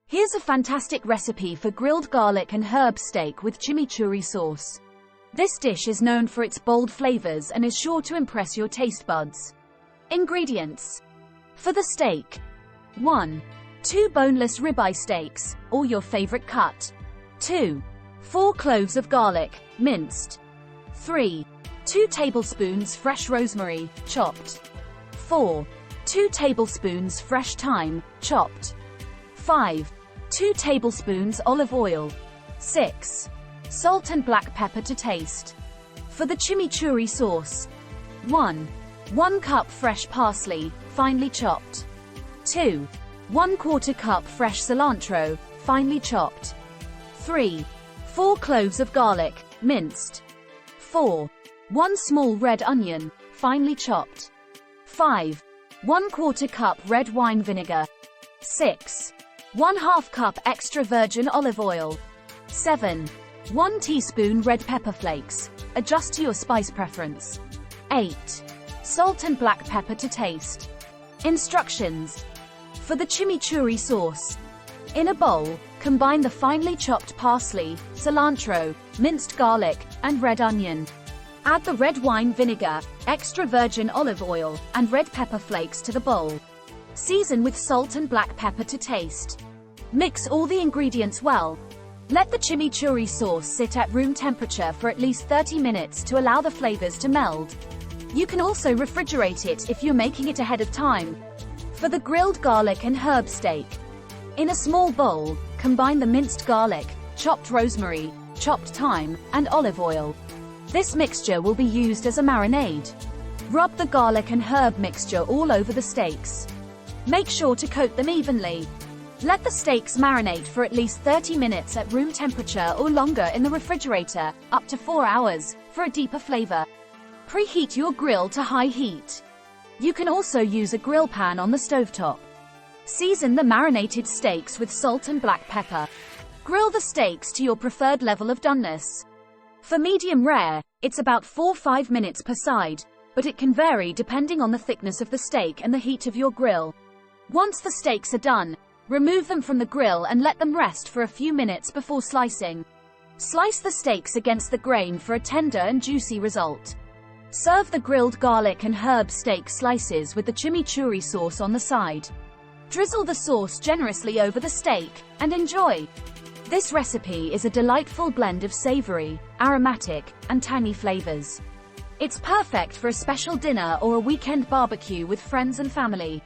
Here's a fantastic recipe for grilled garlic and herb steak with chimichurri sauce. This dish is known for its bold flavors and is sure to impress your taste buds. Ingredients. For the steak. 1. 2 boneless ribeye steaks, or your favorite cut. 2. 4 cloves of garlic, minced. 3. 2 tablespoons fresh rosemary, chopped. 4. 2 tablespoons fresh thyme, chopped. 5. 2 tablespoons olive oil. 6. Salt and black pepper to taste. For the chimichurri sauce. 1. 1 cup fresh parsley, finely chopped. 2. 1/4 cup fresh cilantro, finely chopped. 3. 4 cloves of garlic, minced. 4. 1 small red onion, finely chopped. 5. 1/4 cup red wine vinegar. 6. 1/2 cup extra virgin olive oil. 7. 1 teaspoon red pepper flakes, adjust to your spice preference. 8. Salt and black pepper to taste. Instructions. For the chimichurri sauce. In a bowl, combine the finely chopped parsley, cilantro, minced garlic, and red onion. Add the red wine vinegar, extra virgin olive oil, and red pepper flakes to the bowl. Season with salt and black pepper to taste. Mix all the ingredients well. Let the chimichurri sauce sit at room temperature for at least 30 minutes to allow the flavors to meld. You can also refrigerate it if you're making it ahead of time. For the grilled garlic and herb steak. In a small bowl, combine the minced garlic, chopped rosemary, chopped thyme, and olive oil. This mixture will be used as a marinade. Rub the garlic and herb mixture all over the steaks. Make sure to coat them evenly. Let the steaks marinate for at least 30 minutes at room temperature or longer in the refrigerator, up to 4 hours, for a deeper flavor. Preheat your grill to high heat. You can also use a grill pan on the stovetop. Season the marinated steaks with salt and black pepper. Grill the steaks to your preferred level of doneness. For medium rare, it's about 4-5 minutes per side, but it can vary depending on the thickness of the steak and the heat of your grill. Once the steaks are done, remove them from the grill and let them rest for a few minutes before slicing. Slice the steaks against the grain for a tender and juicy result. Serve the grilled garlic and herb steak slices with the chimichurri sauce on the side. Drizzle the sauce generously over the steak, and enjoy. This recipe is a delightful blend of savory, aromatic, and tangy flavors. It's perfect for a special dinner or a weekend barbecue with friends and family.